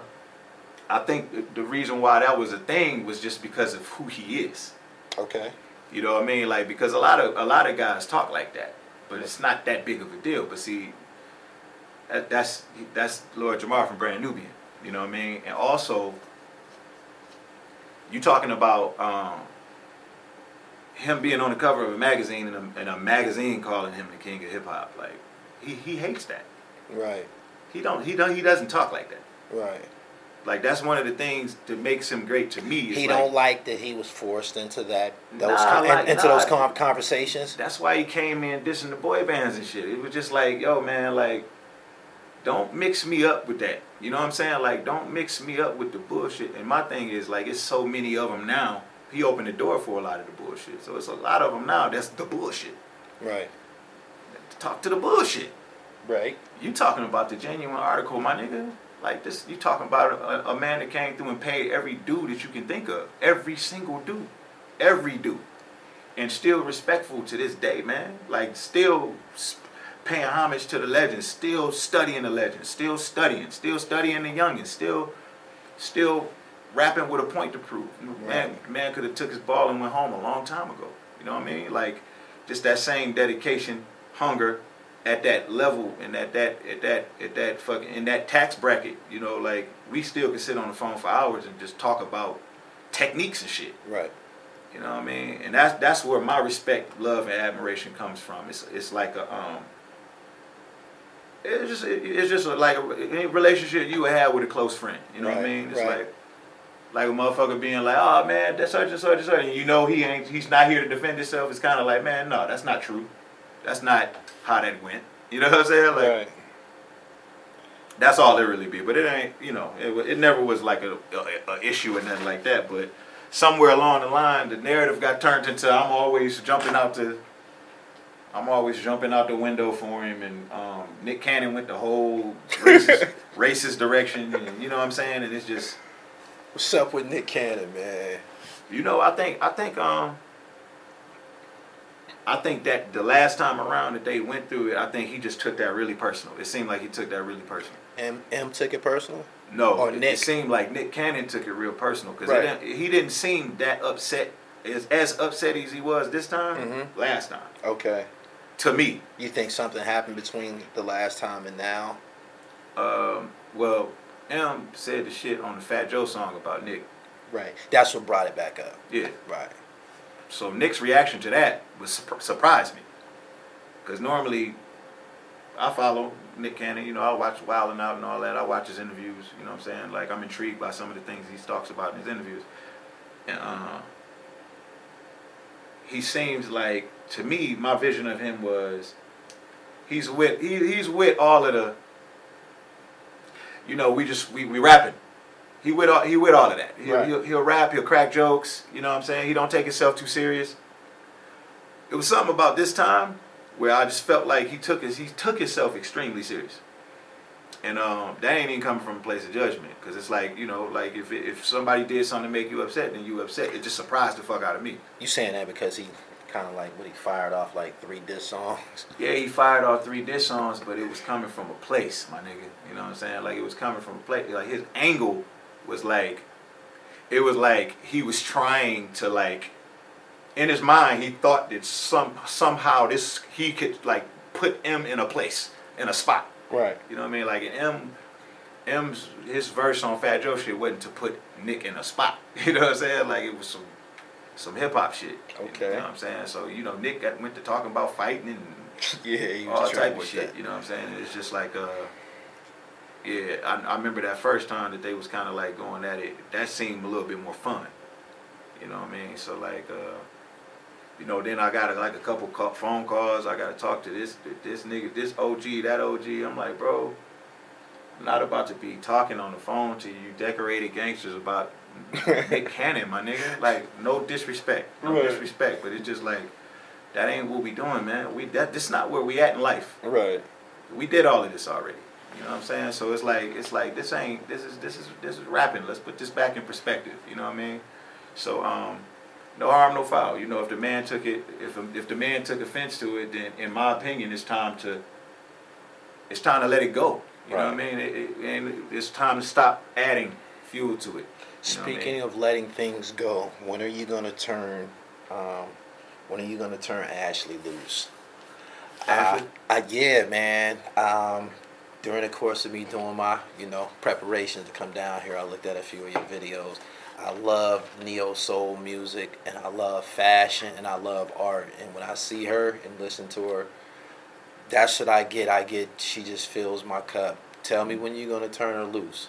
I think the reason why that was a thing was just because of who he is. Okay. You know what I mean? Like, because a lot of guys talk like that, but it's not that big of a deal. But see, that's Lord Jamar from Brand Nubian. You know what I mean? And also, you talking about him being on the cover of a magazine and a magazine calling him the king of hip hop. Like, he hates that. Right. He doesn't talk like that. Right. Like, that's one of the things that makes him great to me. He don't like that he was forced into those conversations. That's why he came in dissing the boy bands and shit. It was just like, yo, man, like, don't mix me up with that. You know what I'm saying? Like, don't mix me up with the bullshit. And my thing is, like, it's so many of them now. He opened the door for a lot of the bullshit. So it's a lot of them now that's the bullshit. Right. Talk to the bullshit. Right. You talking about the genuine article, my nigga. Like, this, you talking about a man that came through and paid every due that you can think of. Every single due. Every due. And still respectful to this day, man. Like, still paying homage to the legends. Still studying the legends. Still studying the youngins. Still rapping with a point to prove. Right. Man could have took his ball and went home a long time ago. You know what I mean? Like, just that same dedication, hunger, at that level and at that fucking in that tax bracket, you know, like, we still can sit on the phone for hours and just talk about techniques and shit. Right. You know what I mean? And that's where my respect, love, and admiration comes from. It's like it's just like a relationship you would have with a close friend. You know what I mean? It's like a motherfucker being like, oh man, that's such and such and such, and you know he's not here to defend himself. It's kind of like, man, no, that's not true. That's not how that went. You know what I'm saying? Like, right. That's all it really be. But it ain't, you know, it never was like a issue or nothing like that. But somewhere along the line, the narrative got turned into I'm always jumping out the window for him, and Nick Cannon went the whole racist direction, and you know what I'm saying? And it's just, what's up with Nick Cannon, man? You know, I think that the last time around that they went through it, I think he just took that really personal. It seemed like he took that really personal. M took it personal? No, Or it Nick? seemed like Nick Cannon took it real personal because Right. he didn't seem that upset as upset as he was this time. Last time, Okay. to me. You think something happened between the last time and now? Well, M said the shit on the Fat Joe song about Nick. Right. That's what brought it back up. Yeah. Right. So Nick's reaction to that was surprised me, because normally I follow Nick Cannon. You know, I watch Wild 'N Out and all that. I watch his interviews. You know what I'm saying? Like, I'm intrigued by some of the things he talks about in his interviews. And he seems like, to me, my vision of him was he's with all of the, you know, we rapping. He with all of that. He'll rap, he'll crack jokes, you know what I'm saying? He don't take himself too serious. It was something about this time where I just felt like he took himself extremely serious. And that ain't even coming from a place of judgment, because it's like, you know, like if somebody did something to make you upset, then you upset. It just surprised the fuck out of me. You saying that because he kind of like, he fired off like 3 diss songs? Yeah, he fired off 3 diss songs, but it was coming from a place, my nigga. You know what I'm saying? Like, it was coming from a place. Like, his angle was like, it was like he was trying to, like, in his mind, he thought that somehow he could, like, put M in a place, in a spot. Right. You know what I mean? Like, his verse on Fat Joe shit wasn't to put Nick in a spot. You know what I'm saying? Like, it was some hip hop shit. Okay. You know what I'm saying? So, you know, Nick went to talking about fighting and Yeah, he was all trying type of shit. that. You know what I'm saying? It's just like, yeah, I remember that first time that they was kind of like going at it. That seemed a little bit more fun. You know what I mean? So, like, you know, then I got like a couple phone calls. I got to talk to this nigga, this OG, that OG. I'm like, bro, I'm not about to be talking on the phone to you decorated gangsters about Nick Cannon, my nigga. Like, no disrespect. No disrespect. But it's just like, that ain't what we doing, man. This not where we at in life. Right. We did all of this already. You know what I'm saying? So it's like this is rapping. Let's put this back in perspective. You know what I mean? So no harm, no foul. You know, if the man took it, if the man took offense to it, then in my opinion, it's time to let it go. You know what I mean? And it's time to stop adding fuel to it. Speaking of letting things go, when are you gonna turn Ashley loose? Ashley? Yeah, man. During the course of me doing my, preparation to come down here, I looked at a few of your videos. I love neo soul music, and I love fashion, and I love art. And when I see her and listen to her, that's what I get. She just fills my cup. Tell me when you're gonna turn her loose.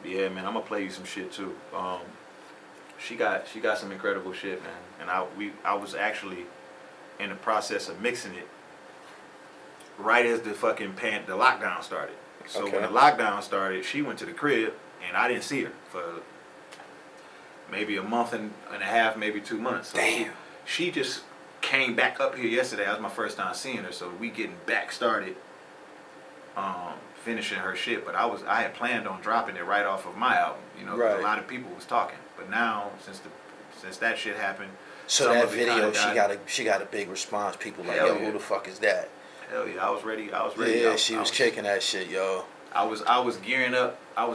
Yeah, man, I'm gonna play you some shit too. She got some incredible shit, man. And I was actually in the process of mixing it right as the lockdown started. So when the lockdown started, she went to the crib, and I didn't see her for maybe a month and a half, maybe 2 months. So Damn. She just came back up here yesterday. That was my first time seeing her, so we getting back started, finishing her shit. But I had planned on dropping it right off of my album, 'cause a lot of people was talking. But now, since that shit happened, so that video, she got a big response. People like, yo, who the fuck is that? Hell yeah, I was ready. Yeah, she was kicking that shit, yo. I was gearing up. I'm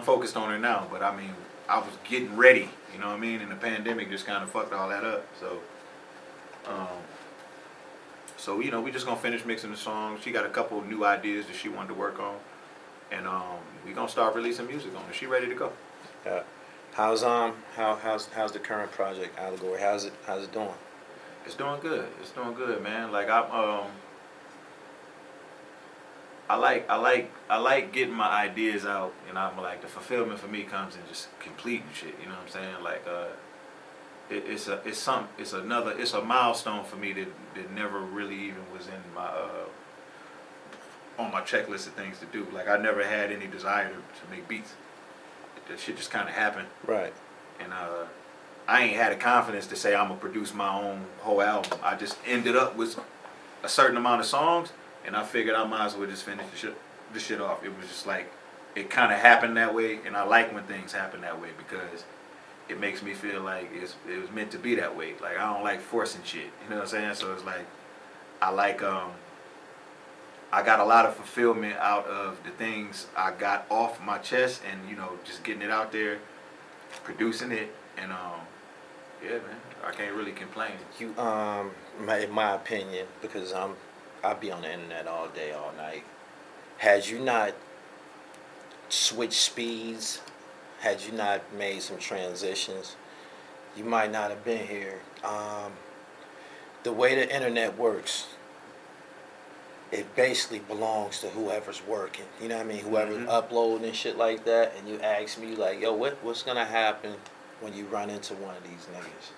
focused on her now, but I mean, I was getting ready. You know what I mean? And the pandemic just kind of fucked all that up. So we just gonna finish mixing the songs. She got a couple of new ideas that she wanted to work on, and we gonna start releasing music on it. She ready to go. Yeah. How's the current project, Allegory? How's it doing? It's doing good. It's doing good, man. Like I like getting my ideas out, and I'm like, the fulfillment for me comes in just completing shit. You know what I'm saying? Like it's a milestone for me that never really even was in my on my checklist of things to do. Like, I never had any desire to make beats. That shit just kind of happened. Right. And I ain't had the confidence to say I'm gonna produce my own whole album. I just ended up with a certain amount of songs, and I figured I might as well just finish the shit off. It was just like, it kind of happened that way, and I like when things happen that way, because it makes me feel like it was meant to be that way. Like, I don't like forcing shit. You know what I'm saying? So it's like, I like I got a lot of fulfillment out of the things I got off my chest, and just getting it out there, producing it, and yeah, man, I can't really complain. You in my opinion, because I be on the internet all day, all night. Had you not switched speeds, had you not made some transitions, you might not have been here. The way the internet works, it basically belongs to whoever's working. You know what I mean? Whoever's uploading and shit like that. And you ask me like, yo, what's gonna happen when you run into one of these niggas?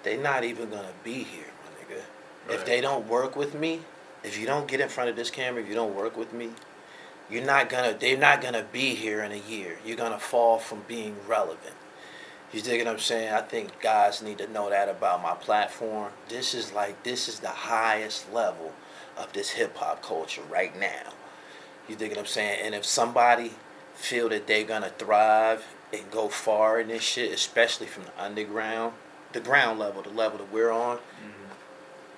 They not even gonna be here, my nigga. Right. If they don't work with me, if you don't get in front of this camera, if you don't work with me, they're not gonna be here in a year. You're gonna fall from being relevant. You dig what I'm saying? I think guys need to know that about my platform. This is the highest level of this hip hop culture right now. You dig what I'm saying? And if somebody feel that they're gonna thrive and go far in this shit, especially from the underground, the ground level, the level that we're on,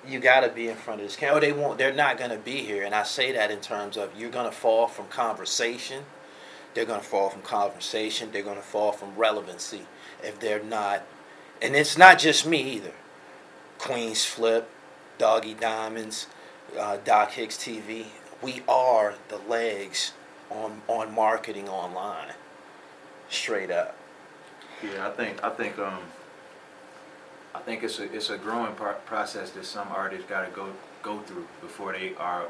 you gotta be in front of this camera. They're not gonna be here. And I say that in terms of you're gonna fall from conversation. They're gonna fall from conversation. They're gonna fall from relevancy if they're not. And it's not just me either. Queens Flip, Doggy Diamonds, Doc Hicks TV. We are the legs on marketing online. Straight up. Yeah, I think it's a growing process that some artists got to go through before they are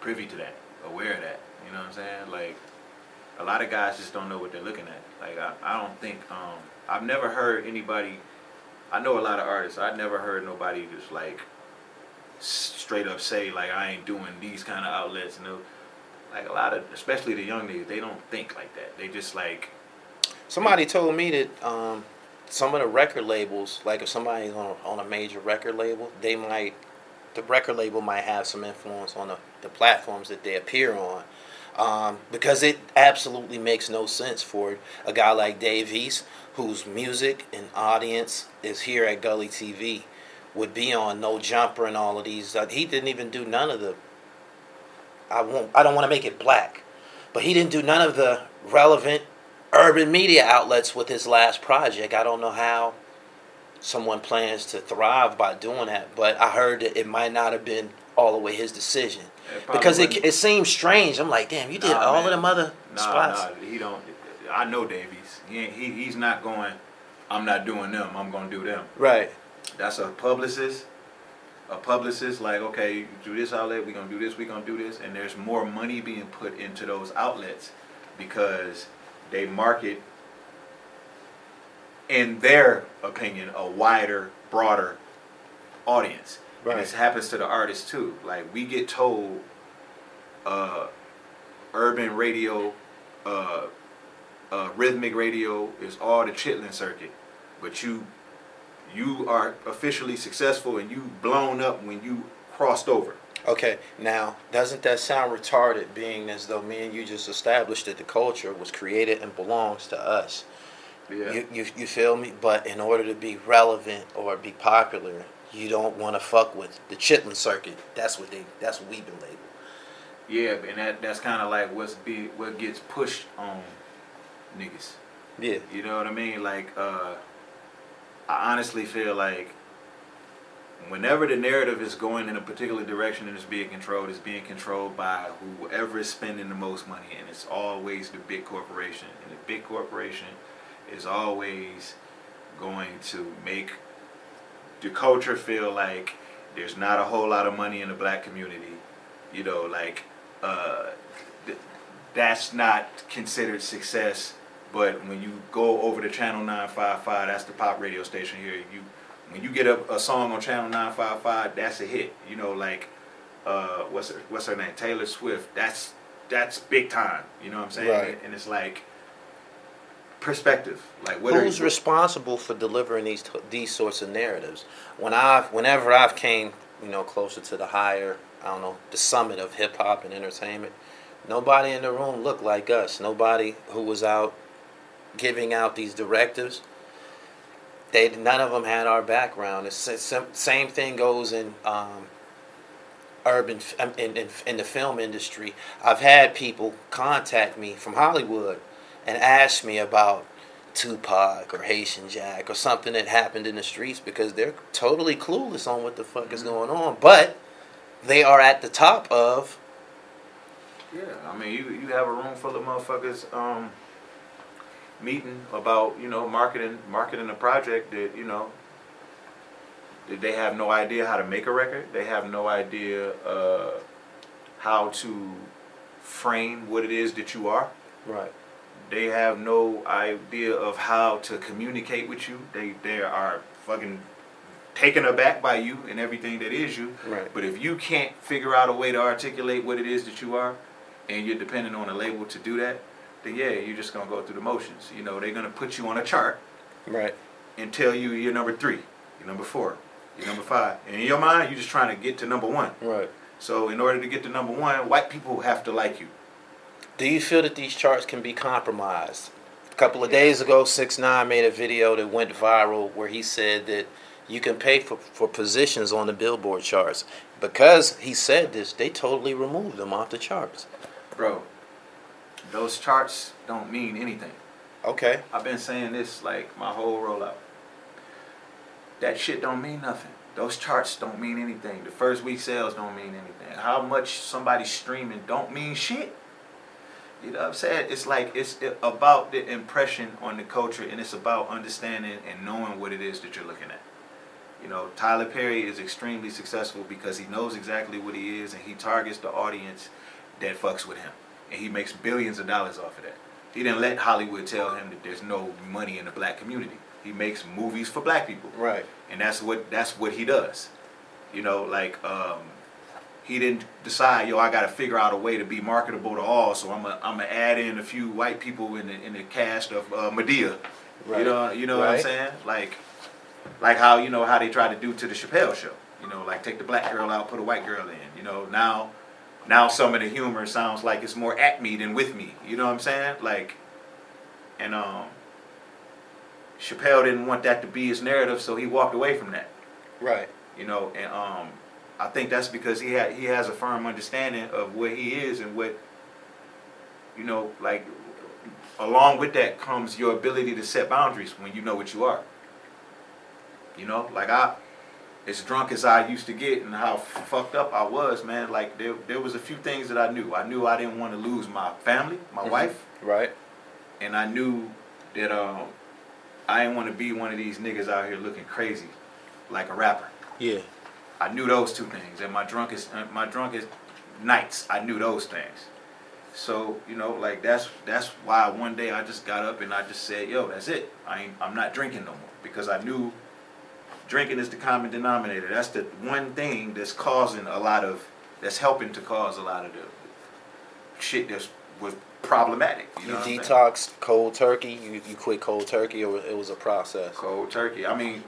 privy to that, aware of that. You know what I'm saying? Like, a lot of guys just don't know what they're looking at. Like, I don't think I've never heard anybody. I know a lot of artists. I've never heard nobody just like straight up say like I ain't doing these kind of outlets. Like a lot of, especially the young niggas, they don't think like that. They just like. Somebody told me that some of the record labels, like if somebody's on a major record label, the record label might have some influence on the platforms that they appear on. Because it absolutely makes no sense for a guy like Dave East, whose music and audience is here at Gully TV, would be on No Jumper and all of these. He didn't even do none of the. I don't want to make it black, but he didn't do none of the relevant urban media outlets with his last project. I don't know how someone plans to thrive by doing that, but I heard that it might not have been all the way his decision. Because it seems strange. I'm like, damn, you did all of them other spots. Nah, he don't. I know Davies. He's not going, I'm not doing them, I'm going to do them. Right. That's a publicist. A publicist, like, okay, you do this outlet, we're going to do this, we're going to do this. And there's more money being put into those outlets because they market, in their opinion, a wider, broader audience. Right. And this happens to the artists too. Like, we get told urban radio, rhythmic radio is all the chitlin circuit. But you are officially successful and you blown up when you crossed over. Okay, now, doesn't that sound retarded, being as though me and you just established that the culture was created and belongs to us? Yeah. You feel me? But in order to be relevant or be popular, you don't want to fuck with the chitlin circuit. That's what we've been labeled. Yeah, and that's kind of like what gets pushed on niggas. Yeah. You know what I mean? Like, I honestly feel like whenever the narrative is going in a particular direction and it's being controlled by whoever is spending the most money, and it's always the big corporation. And the big corporation is always going to make the culture feel like there's not a whole lot of money in the black community. You know, like, that's not considered success. But when you go over to Channel 955, that's the pop radio station here. When you get a song on Channel 955, that's a hit. You know, like, what's her name? Taylor Swift. That's big time. You know what I'm saying? Right. And it's like perspective. Like, who's responsible for delivering these sorts of narratives? Whenever I've came, closer to the higher, the summit of hip hop and entertainment, nobody in the room looked like us. Nobody who was out giving out these directives, none of them had our background. The same thing goes in in the film industry, I've had people contact me from Hollywood and ask me about Tupac or Haitian Jack or something that happened in the streets because they're totally clueless on what the fuck is going on, but they are at the top of. Yeah, I mean, you have a room full of motherfuckers meeting about, you know, marketing a project that, you know, that they have no idea how to make a record. They have no idea how to frame what it is that you are. Right. They have no idea of how to communicate with you. They are fucking taken aback by you and everything that is you. Right. But if you can't figure out a way to articulate what it is that you are, and you're dependent on a label to do that, then yeah, you're just gonna go through the motions. You know, they're gonna put you on a chart, right, and tell you you're number 3, you're number 4, you're number 5. And in your mind, you're just trying to get to number 1. right. So in order to get to number 1, white people have to like you. Do you feel that these charts can be compromised? A couple of days ago, 6ix9ine made a video that went viral where he said that you can pay for positions on the Billboard charts. Because he said this, they totally removed them off the charts. Bro, those charts don't mean anything. Okay. I've been saying this like my whole rollout. That shit don't mean nothing. Those charts don't mean anything. The first week sales don't mean anything. How much somebody's streaming don't mean shit. You know what I'm saying? It's like, it's about the impression on the culture, and it's about understanding and knowing what it is that you're looking at. You know, Tyler Perry is extremely successful because he knows exactly what he is, and he targets the audience that fucks with him. And he makes billions of dollars off of that. He didn't let Hollywood tell him that there's no money in the black community. He makes movies for black people. Right. And that's what he does. You know, like, he didn't decide, yo, I got to figure out a way to be marketable to all, so I'm gonna add in a few white people in the cast of Medea. Right. You know what I'm saying? Like how, you know, how they try to do to the Chappelle Show. You know, like take the black girl out, put a white girl in. You know, now some of the humor sounds like it's more at me than with me. You know what I'm saying? Like, and Chappelle didn't want that to be his narrative, so he walked away from that. Right. You know, and I think that's because he has a firm understanding of what he is and what, you know, like, along with that comes your ability to set boundaries when you know what you are. You know, like as drunk as I used to get and how fucked up I was, man, like there was a few things that I knew. I knew I didn't want to lose my family, my wife. Right. And I knew that I didn't want to be one of these niggas out here looking crazy like a rapper. Yeah. I knew those two things. And my drunkest nights, I knew those things. So, you know, like that's why one day I just got up and I just said, yo, that's it. I'm not drinking no more, because I knew drinking is the common denominator. That's the one thing that's helping to cause a lot of the shit that was problematic. You know detoxed cold turkey. You quit cold turkey, or it was a process? Cold turkey. I mean,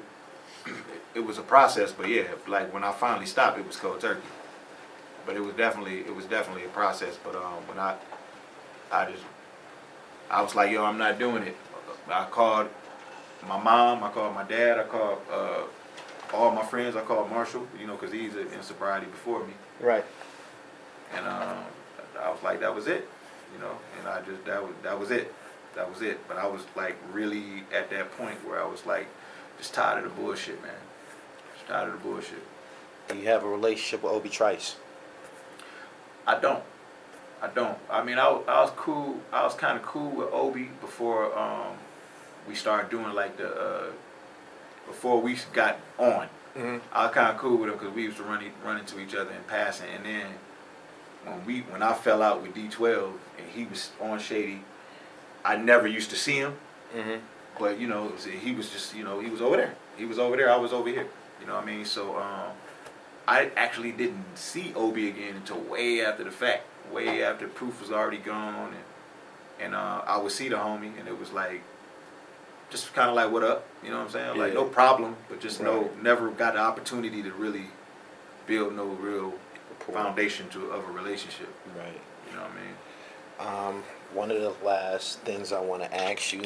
it was a process, but yeah, like when I finally stopped, it was cold turkey. But it was definitely a process. But when I was like, yo, I'm not doing it. I called my mom, I called my dad, I called all my friends. I called Marshall, you know, because he's in sobriety before me. Right. And I was like, that was it, you know. And I just that was it. But I was like really at that point where I was like just tired of the bullshit, man. Just tired of the bullshit. Do you have a relationship with Obi Trice? I don't. I mean, I was cool. I was kind of cool with Obi before we started doing like before we got on. Mm-hmm. I was kind of cool with him because we used to run into each other in passing. And then when I fell out with D12 and he was on Shady, I never used to see him. Mm-hmm. But you know, he was just, you know, he was over there. He was over there. I was over here. You know what I mean? So I actually didn't see Obi again until way after the fact, way after proof was already gone, and I would see the homie, and it was like, just kind of like, what up? You know what I'm saying? Yeah. Like, no problem, but just Right. never got the opportunity to really build no real foundation of a relationship. Right. You know what I mean? One of the last things I want to ask you